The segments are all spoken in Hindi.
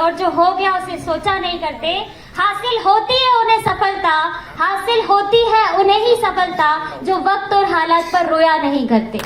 और जो हो गया उसे सोचा नहीं करते। हासिल होती है उन्हें सफलता, हासिल होती है उन्हें ही सफलता, जो वक्त और हालात पर रोया नहीं करते।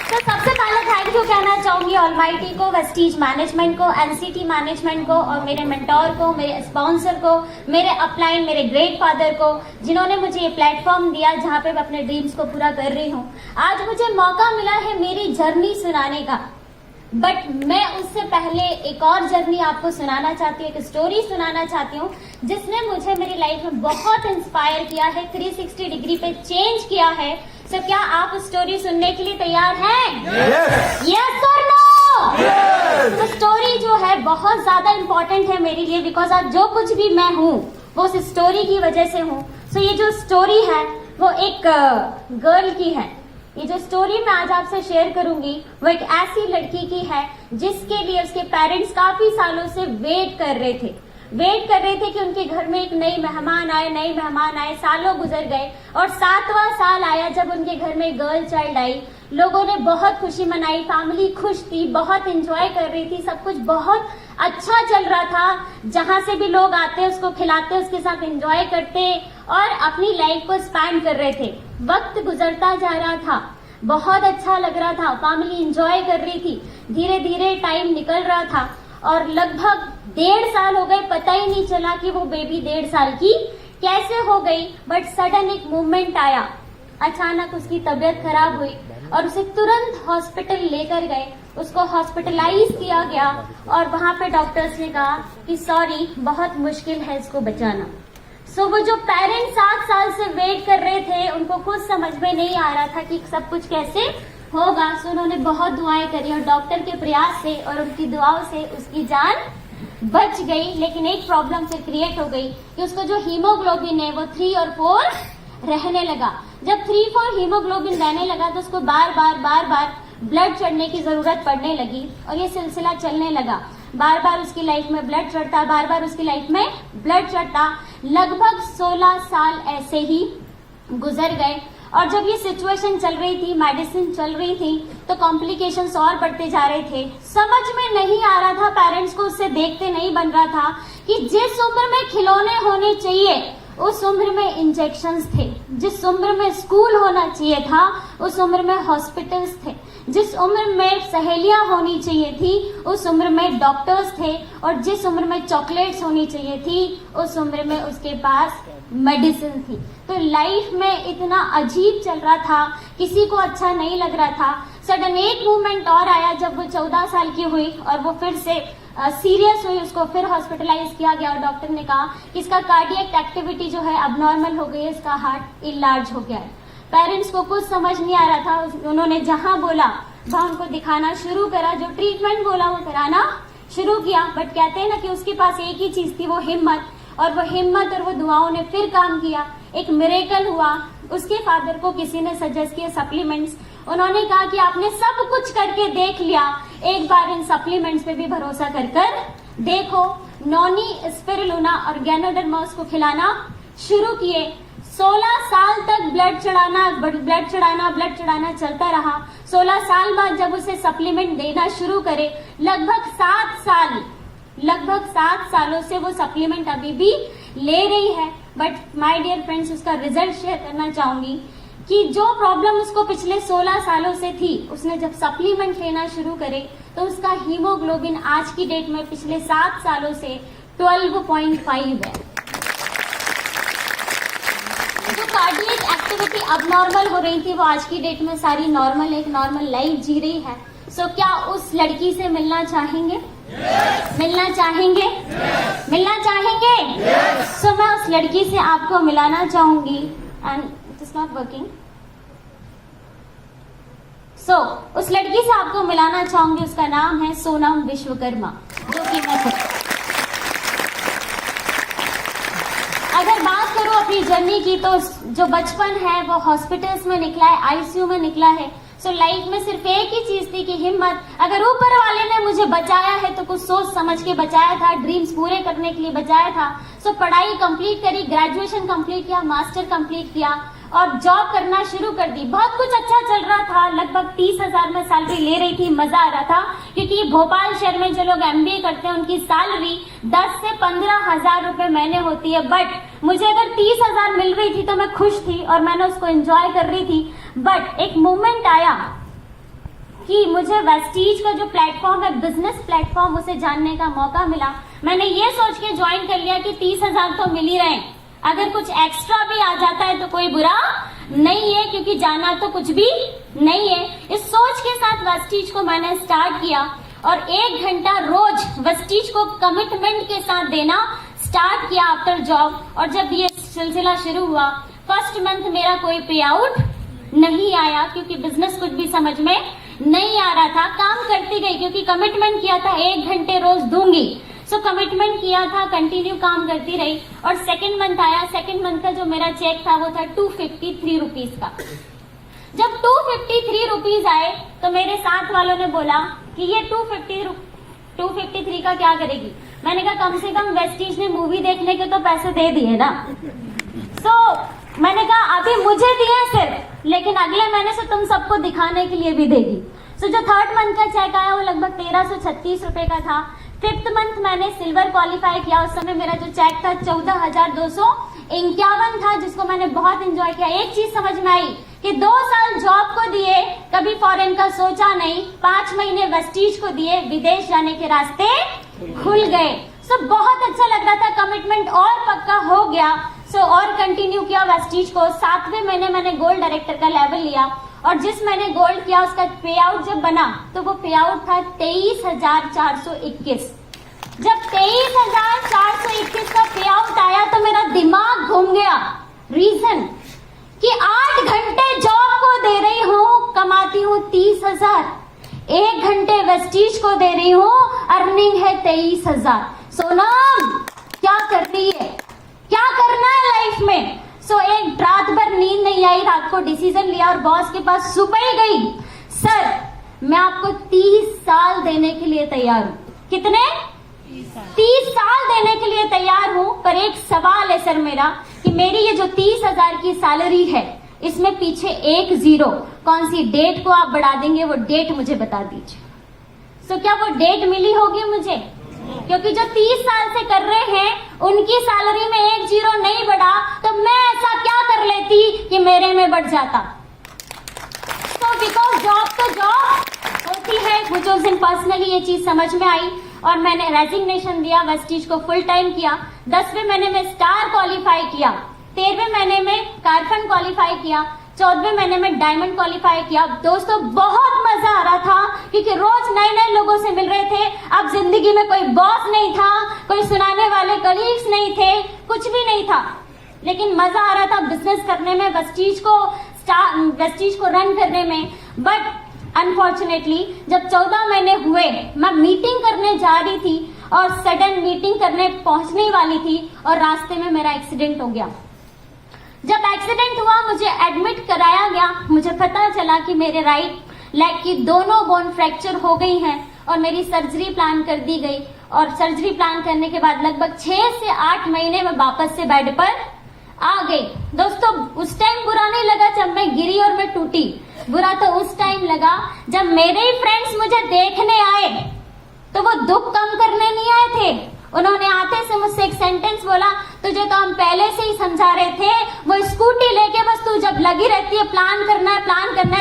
तो सबसे पहले थैंक यू कहना चाहूंगी ऑलमाइटी को, वेस्टीज मैनेजमेंट को, एनसीटी मैनेजमेंट को और मेरे मेंटोर को, मेरे स्पॉन्सर को, मेरे अपलाइन, मेरे ग्रेट फादर को, जिन्होंने मुझे ये प्लेटफॉर्म दिया जहाँ पे मैं अपने ड्रीम्स को पूरा कर रही हूँ। आज मुझे मौका मिला है मेरी जर्नी सुनाने का, बट मैं उससे पहले एक और जर्नी आपको सुनाना चाहती हूँ, एक स्टोरी सुनाना चाहती हूँ जिसने मुझे मेरी लाइफ में बहुत इंस्पायर किया है, 360 डिग्री पे चेंज किया है। तो क्या आप स्टोरी सुनने के लिए तैयार हैं? यस और नो? तो स्टोरी जो है बहुत ज्यादा इम्पोर्टेंट है मेरे लिए, बिकॉज आज जो कुछ भी मैं हूँ वो उस स्टोरी की वजह से हूँ। सो ये जो स्टोरी है वो एक गर्ल की है। ये जो स्टोरी मैं आज आपसे शेयर करूंगी वो एक ऐसी लड़की की है जिसके लिए उसके पेरेंट्स काफी सालों से वेट कर रहे थे कि उनके घर में एक नई मेहमान आए। सालों गुजर गए और 7वां साल आया जब उनके घर में गर्ल चाइल्ड आई। लोगों ने बहुत खुशी मनाई, फैमिली खुश थी, बहुत एंजॉय कर रही थी, सब कुछ बहुत अच्छा चल रहा था। जहां से भी लोग आते उसको खिलाते, उसके साथ एंजॉय करते और अपनी लाइफ को स्पेंड कर रहे थे। वक्त गुजरता जा रहा था, बहुत अच्छा लग रहा था, फैमिली एंजॉय कर रही थी। धीरे धीरे टाइम निकल रहा था और लगभग 1.5 साल हो गए, पता ही नहीं चला कि वो बेबी 1.5 साल की कैसे हो गई। बट सडन एक मूवमेंट आया, अचानक उसकी तबीयत खराब हुई और उसे तुरंत हॉस्पिटल लेकर गए। उसको हॉस्पिटलाइज किया गया और वहां पे डॉक्टर्स ने कहा कि सॉरी, बहुत मुश्किल है इसको बचाना। सो वो जो पेरेंट्स 7 साल से वेट कर रहे थे, उनको कुछ समझ में नहीं आ रहा था कि सब कुछ कैसे होगा। सो उन्होंने बहुत दुआएं करी और डॉक्टर के प्रयास से और उनकी दुआओं से उसकी जान बच गई। लेकिन एक प्रॉब्लम फिर क्रिएट हो गई कि उसको जो हीमोग्लोबिन है वो 3 और 4 रहने लगा। जब 3-4 हीमोग्लोबिन रहने लगा तो उसको बार बार ब्लड चढ़ने की जरूरत पड़ने लगी और ये सिलसिला चलने लगा। बार बार उसकी लाइफ में ब्लड चढ़ता, बार बार उसकी लाइफ में ब्लड चढ़ता। लगभग 16 साल ऐसे ही गुजर गए और जब ये सिचुएशन चल रही थी, मेडिसिन चल रही थी, तो कॉम्प्लिकेशंस और बढ़ते जा रहे थे। समझ में नहीं आ रहा था, पेरेंट्स को उससे देखते नहीं बन रहा था कि जिस उम्र में खिलौने होने चाहिए उस उम्र में इंजेक्शंस थे, जिस उम्र में स्कूल होना चाहिए था उस उम्र में हॉस्पिटल्स थे, जिस उम्र में सहेलियां होनी चाहिए थी उस उम्र में डॉक्टर्स थे और जिस उम्र में चॉकलेट्स होनी चाहिए थी उस उम्र में उसके पास मेडिसिन थी। तो लाइफ में इतना अजीब चल रहा था, किसी को अच्छा नहीं लग रहा था। सडन एक मूवमेंट और आया जब वो 14 साल की हुई और वो फिर से सीरियस हुई, उसको फिर हॉस्पिटलाइज किया गया और डॉक्टर ने कहा कि इसका कार्डियक एक्टिविटी जो है अब नॉर्मल हो गई है, इसका हार्ट इलार्ज हो गया है। पेरेंट्स को कुछ समझ नहीं आ रहा था, उन्होंने जहां बोला वहां उनको दिखाना शुरू करा, जो ट्रीटमेंट बोला वो कराना शुरू किया। बट कहते हैं ना कि उसके पास एक ही चीज थी, वो हिम्मत, और वो हिम्मत और वो दुआओं ने फिर काम किया। एक मिरेकल हुआ। उसके फादर को किसी ने सजेस्ट किया सप्लीमेंट्स। उन्होंने कहा कि आपने सब कुछ करके देख लिया, एक बार इन सप्लीमेंट्स पे भी भरोसा कर देखो। नॉनी स्पिरुलिना और गैनोडर्मा को खिलाना शुरू किए। 16 साल तक ब्लड चढ़ाना चलता रहा। 16 साल बाद जब उसे सप्लीमेंट देना शुरू करे, लगभग 7 सालों से वो सप्लीमेंट अभी भी ले रही है। बट माय डियर फ्रेंड्स, उसका रिजल्ट शेयर करना चाहूंगी कि जो प्रॉब्लम उसको पिछले 16 सालों से थी, उसने जब सप्लीमेंट लेना शुरू करे तो उसका हीमोग्लोबिन आज की डेट में पिछले 7 सालों से 12.5 है। जो कार्डियक एक्टिविटी अब नॉर्मल हो रही थी वो आज की डेट में सारी नॉर्मल, एक नॉर्मल लाइफ जी रही है। सो क्या उस लड़की से मिलना चाहेंगे? मिलना चाहेंगे? मिलना चाहेंगे? सो मैं उस लड़की से आपको मिलाना चाहूंगी and it is not working. So उस लड़की से आपको मिलाना चाहूंगी, उसका नाम है सोनम विश्वकर्मा, जो कि मैं अगर बात करूं अपनी जर्नी की तो जो बचपन है वो हॉस्पिटल्स में निकला है, आईसीयू में निकला है। सो लाइफ में सिर्फ एक ही चीज थी कि हिम्मत। अगर ऊपर वाले ने मुझे बचाया है तो कुछ सोच समझ के बचाया था, ड्रीम्स पूरे करने के लिए बचाया था। सो पढ़ाई कंप्लीट करी, ग्रेजुएशन कंप्लीट किया, मास्टर कंप्लीट किया और जॉब करना शुरू कर दी। बहुत कुछ अच्छा चल रहा था, लगभग 30,000 में सैलरी ले रही थी, मजा आ रहा था, क्योंकि भोपाल शहर में जो लोग एमबीए करते हैं उनकी सैलरी 10 से 15,000 रुपए महीने होती है। बट मुझे अगर 30,000 मिल रही थी तो मैं खुश थी और मैंने उसको एंजॉय कर रही थी। बट एक मोमेंट आया कि मुझे वेस्टीज का जो प्लेटफॉर्म है, बिजनेस प्लेटफॉर्म, उसे जानने का मौका मिला। मैंने ये सोच के ज्वाइन कर लिया कि 30,000 तो मिल ही रहे, अगर कुछ एक्स्ट्रा भी आ जाता है तो कोई बुरा नहीं है, क्योंकि जाना तो कुछ भी नहीं है। इस सोच के साथ वेस्टीज को मैंने स्टार्ट किया और 1 घंटा रोज वेस्टीज को कमिटमेंट के साथ देना स्टार्ट किया आफ्टर जॉब। और जब ये सिलसिला शुरू हुआ, फर्स्ट मंथ मेरा कोई पे आउट नहीं आया, क्योंकि बिजनेस कुछ भी समझ में नहीं आ रहा था। काम करती गई, क्योंकि कमिटमेंट किया था 1 घंटे रोज दूंगी, सो कमिटमेंट किया था, कंटिन्यू काम करती रही। और सेकंड मंथ आया, सेकंड मंथ का जो मेरा चेक था वो था 253 रुपीज का। जब 253 रुपीज आए तो मेरे साथ वालों ने बोला कि ये 253 का क्या करेगी। मैंने कहा कम से कम वेस्टीज ने मूवी देखने के तो पैसे दे दिए ना। मैंने कहा अभी मुझे दिए सिर्फ, लेकिन अगले महीने से तुम सबको दिखाने के लिए भी देगी। जो थर्ड मंथ का चेक आया वो लगभग 1336 रुपए का था। फिफ्थ मंथ मैंने सिल्वर क्वालिफाई किया। उस समय मेरा जो चेक था 14,251 था, जिसको मैंने बहुत एंजॉय किया। एक चीज समझ में आई कि 2 साल जॉब को दिए, कभी फॉरेन का सोचा नहीं, 5 महीने वेस्टीज को दिए, विदेश जाने के रास्ते खुल गए। बहुत अच्छा लग रहा था, कमिटमेंट और पक्का हो गया। और कंटिन्यू किया वेस्टीज को। 7वें महीने मैंने गोल्ड डायरेक्टर का लेवल लिया और जिस मैंने गोल्ड किया उसका पे आउट जब बना तो वो पे आउट था 23,421। जब 23,421 का पे आउट आया तो मेरा दिमाग घूम गया। रीजन कि 8 घंटे जॉब को दे रही हूँ, कमाती हूँ 30,000, 1 घंटे वेस्टीज को दे रही हूँ, अर्निंग है 23,000। सोनम क्या कर रही है, क्या करना है लाइफ में। एक रात भर नींद नहीं आई, रात को डिसीजन लिया और बॉस के पास सुबह ही गई, सर मैं आपको 30 साल देने के लिए तैयार हूँ। कितने? 30 साल देने के लिए तैयार हूँ, पर एक सवाल है सर मेरा कि मेरी ये जो 30,000 की सैलरी है इसमें पीछे एक 0, कौन सी डेट को आप बढ़ा देंगे वो डेट मुझे बता दीजिए। क्या वो डेट मिली होगी मुझे? क्योंकि जो 30 साल से कर रहे हैं उनकी सैलरी में एक 0 नहीं बढ़ा, तो मैं ऐसा क्या कर लेती कि मेरे में बढ़ जाता। बिकॉज जॉब तो जॉब होती है। मुझे उस दिन पर्सनली ये चीज समझ में आई और मैंने रेजिग्नेशन दिया, वेस्टीज को फुल टाइम किया। 10वें महीने में स्टार क्वालिफाई किया, 13वें महीने में कारफन क्वालिफाई किया, 14वें महीने में डायमंड क्वालिफाई किया। दोस्तों बहुत मजा आ रहा था क्योंकि रोज नए नए लोगों से मिल रहे थे। अब जिंदगी में कोई बॉस नहीं था, कोई सुनाने वाले कलीग्स नहीं थे, कुछ भी नहीं था, लेकिन मजा आ रहा था बिजनेस करने में, वेस्टीज को रन करने में। बट अनफॉर्चुनेटली जब 14 महीने हुए, मैं मीटिंग करने जा रही थी और सडन मीटिंग करने पहुंचने वाली थी और रास्ते में मेरा एक्सीडेंट हो गया। जब एक्सीडेंट हुआ मुझे एडमिट कराया गया, मुझे पता चला कि मेरे राइट लेग की दोनों बोन फ्रैक्चर हो गई हैं और मेरी सर्जरी प्लान कर दी गई। और सर्जरी प्लान करने के बाद लगभग 6 से 8 महीने में वापस से बेड पर आ गई। दोस्तों उस टाइम बुरा नहीं लगा जब मैं गिरी और मैं टूटी, बुरा तो उस टाइम लगा जब मेरे ही फ्रेंड्स मुझे देखने आए तो वो दुख कम करने नहीं आए थे। उन्होंने आते से मुझसे एक सेंटेंस बोला, तुझे तो हम पहले से ही समझा रहे थे, वो स्कूटी लेके बस तू जब लगी रहती है प्लान करना है,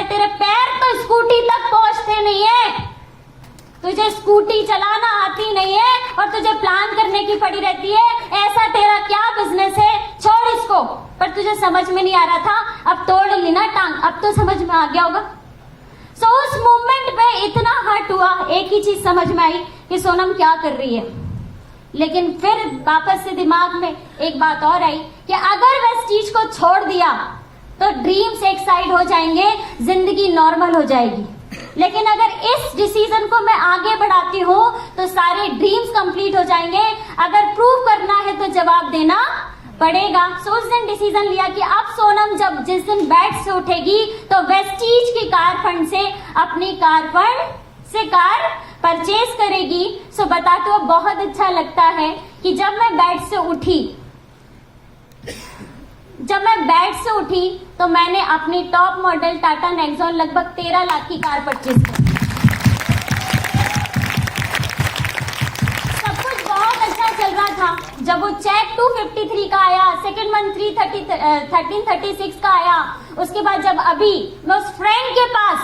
तेरे पैर तो स्कूटी तक पहुंचते नहीं है, तुझे स्कूटी चलाना आती नहीं है और तुझे प्लान करने की पड़ी रहती है। ऐसा तेरा क्या बिजनेस है, छोड़ इसको। पर तुझे समझ में नहीं आ रहा था, अब तोड़ ली ना टांग, अब तो समझ में आ गया होगा। उस मोमेंट पे इतना हर्ट हुआ, एक ही चीज समझ में आई कि सोनम क्या कर रही है। लेकिन फिर वापस से दिमाग में एक बात और आई कि अगर वेस्टीज को छोड़ दिया तो ड्रीम्स एक साइड हो जाएंगे, जिंदगी नॉर्मल हो जाएगी। लेकिन अगर इस डिसीजन को मैं आगे बढ़ाती हूँ तो सारे ड्रीम्स कंप्लीट हो जाएंगे। अगर प्रूव करना है तो जवाब देना पड़ेगा। उस दिन डिसीजन लिया कि अब सोनम जब जिस दिन बेड से उठेगी तो वेस्टीज की कार फंड से अपनी कार फंड से कार परचेज करेगी। बता तो बहुत अच्छा लगता है कि जब मैं बेड से उठी, जब मैं बेड से उठी तो मैंने अपनी टॉप मॉडल टाटा नेक्सॉन लगभग 13 लाख की कार परचेज की। सब कुछ बहुत अच्छा चल रहा था। जब वो चेक 253 का आया, सेकेंड मंथ 1336 का आया, उसके बाद जब अभी मैं उस फ्रेंड के पास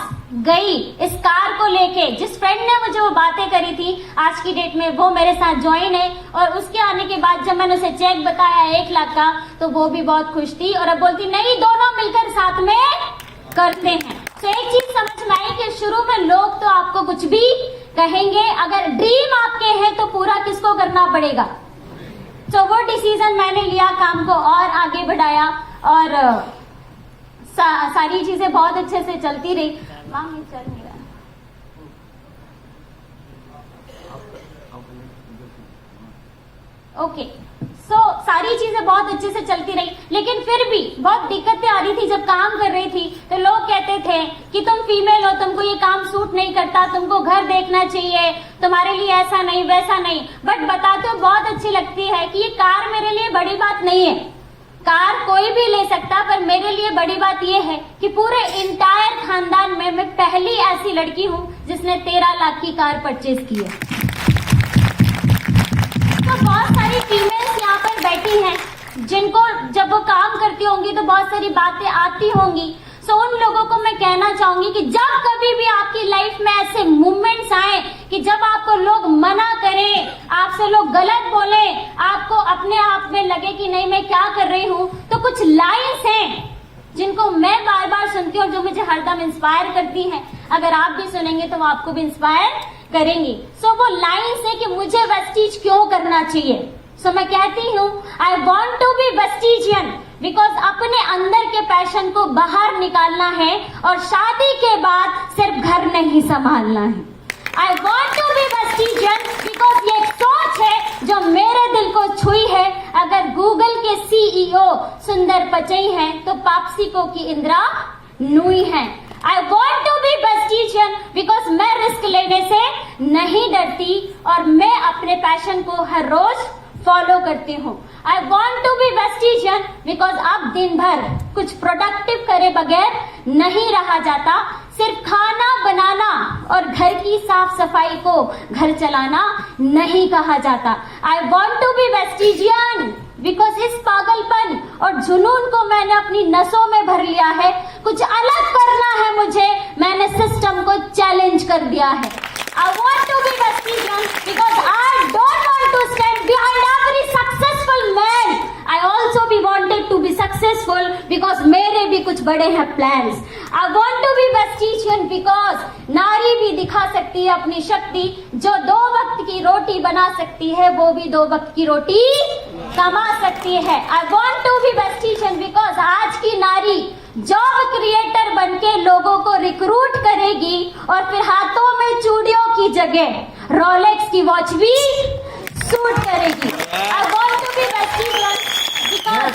गई इस कार को लेके, जिस फ्रेंड ने मुझे वो बातें करी थी, आज की डेट में वो मेरे साथ ज्वाइन है। और उसके आने के बाद जब मैंने उसे चेक बताया 1 लाख का, तो वो भी बहुत खुश थी और अब बोलती नहीं, दोनों मिलकर साथ में करते हैं। तो एक चीज समझ में आई कि शुरू में लोग तो आपको कुछ भी कहेंगे, अगर ड्रीम आपके हैं तो पूरा किसको करना पड़ेगा। तो वो डिसीजन मैंने लिया, काम को और आगे बढ़ाया और सारी चीजें बहुत अच्छे से चलती रही। चल नहीं रहा। ओके, सो सारी चीजें बहुत अच्छे से चलती रही, लेकिन फिर भी बहुत दिक्कतें आ रही थी। जब काम कर रही थी तो लोग कहते थे कि तुम फीमेल हो, तुमको ये काम सूट नहीं करता, तुमको घर देखना चाहिए, तुम्हारे लिए ऐसा नहीं वैसा नहीं। बट बताते हो बहुत अच्छी लगती है कि ये कार मेरे लिए बड़ी बात नहीं है, कार कोई भी ले सकता, पर मेरे लिए बड़ी बात यह है कि पूरे इंटायर खानदान में मैं पहली ऐसी लड़की हूं जिसने 13 लाख की कार परचेज की है। तो बहुत सारी फीमेल्स यहाँ पर बैठी हैं जिनको जब वो काम करती होंगी तो बहुत सारी बातें आती होंगी। सो उन लोगों को मैं कहना चाहूंगी कि जब कभी भी आपकी लाइफ में ऐसे मूवमेंट्स आए कि जब आपको लोग मना करें, आपसे लोग गलत बोले, आपको अपने आप में लगे कि नहीं मैं क्या कर रही हूँ, तो कुछ लाइन्स हैं जिनको मैं बार बार सुनती हूँ और जो मुझे हरदम इंस्पायर करती हैं। अगर आप भी सुनेंगे तो वो आपको भी इंस्पायर करेंगी। सो वो लाइन्स है कि मुझे वेस्टीज क्यों करना चाहिए। सो मैं कहती हूँ I want to be Vestigian because अपने अंदर के पैशन को बाहर निकालना है और शादी के बाद सिर्फ घर नहीं संभालना है। I want to be Vestigian because ये एक सोच है जो मेरे दिल को छुई है। अगर गूगल के CEO सुंदर पिचई हैं तो पापसिको की इंदिरा नूई है। I want to be Vestigian because मैं रिस्क लेने से नहीं डरती और मैं अपने पैशन को हर रोज फॉलो करती हूँ। I want to be Vestigian because अब दिन भर कुछ प्रोडक्टिव करे बगैर नहीं रहा जाता। सिर्फ खाना बनाना और घर की साफ सफाई को घर चलाना नहीं कहा जाता। I want to be Vestigian because इस पागलपन और जुनून को मैंने अपनी नसों में भर लिया है। कुछ अलग करना है मुझे, मैंने सिस्टम को चैलेंज कर दिया है। I want to be Vespigian because I don't want to stand behind every successful man. I also be wanted to be successful because मेरे भी कुछ बड़े हैं plans. I want to be Vespigian because नारी भी दिखा सकती है अपनी शक्ति। जो 2 वक्त की रोटी बना सकती है वो भी 2 वक्त की रोटी कमा सकती है। I want to be Vespigian because आज की नारी जॉब क्रिएटर बनके लोगों को रिक्रूट करेगी और फिर हाथों में चूड़ियों की जगह रोलेक्स की वॉच भी सूट करेगी। I want to be Vespigian because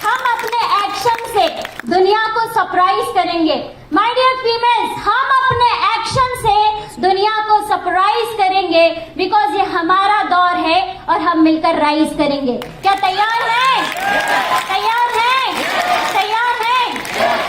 हम अपने एक्शन से दुनिया को सरप्राइज करेंगे। माय डियर फीमेल्स, हम अपने एक्शन से दुनिया को सरप्राइज करेंगे बिकॉज ये हमारा दौर है और हम मिलकर राइज करेंगे। क्या तैयार हैं? तैयार हैं? तैयार हैं?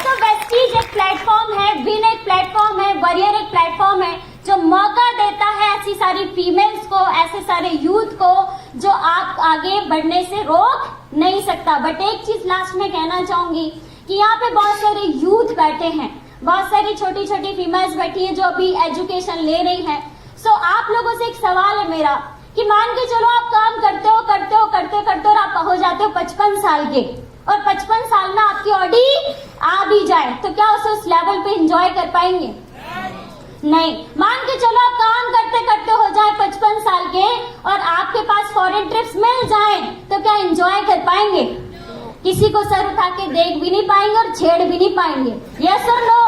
तो वेस्टीज एक प्लेटफॉर्म है, विन एक प्लेटफॉर्म है, वॉरियर एक प्लेटफॉर्म है जो मौका देता है ऐसी सारी फीमेल्स को, ऐसे सारे यूथ को जो आप आगे बढ़ने से रोक नहीं सकता। बट एक चीज लास्ट में कहना चाहूंगी कि यहाँ पे बहुत सारे यूथ बैठे हैं, बहुत सारी छोटी छोटी फीमेल्स बैठी हैं जो अभी एजुकेशन ले रही हैं। सो आप लोगों से एक सवाल है मेरा कि मान के चलो आप काम करते हो और आप हो जाते हो 55 साल के और 55 साल में आपकी ऑडी आ भी जाए तो क्या उस लेवल पे एंजॉय कर पाएंगे? नहीं। मान के चलो आप काम करते हो जाए 55 साल के और आपके पास फॉरेन ट्रिप्स मिल जाए तो क्या एंजॉय कर पाएंगे? किसी को सर उठा के देख भी नहीं पाएंगे और छेड़ भी नहीं पाएंगे। यस और नो?